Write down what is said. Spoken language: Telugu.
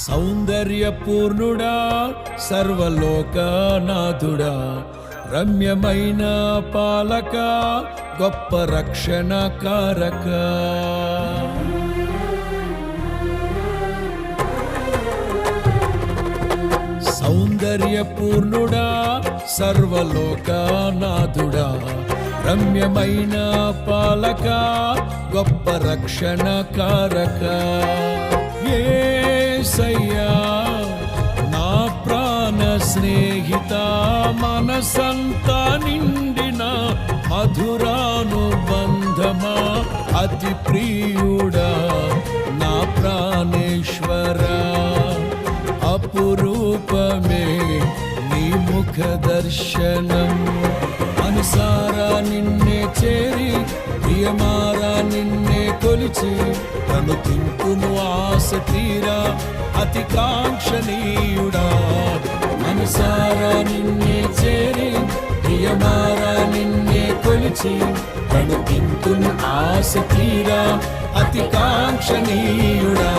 సౌందర్యపూర్ణుడా సర్వలోకనాథుడా రమ్యమైన పాలక గొప్ప రక్షణ కారక సౌందర్యపూర్ణుడా సర్వలోకనాథుడా రమ్యమైన పాలక గొప్ప రక్షణ కారక యేసయ్యా నా ప్రాణ స్నేహిత మనసంతా నిండిన మధురానుబంధమా అతి ప్రియుడా నా ప్రాణేశ్వరా అపురూపమే నీ ముఖ దర్శనం అనుసారా నిన్నే చేరి ప్రియమారా నిన్నే కొలిచి తను తింపును ఆశ తీరా అతి కాంక్షణీయుడా అనుసారా నిన్నే చేరి ప్రియమారా నిన్నే కొలిచి తను తింపును ఆశ తీరా అతి కాంక్షణీయుడా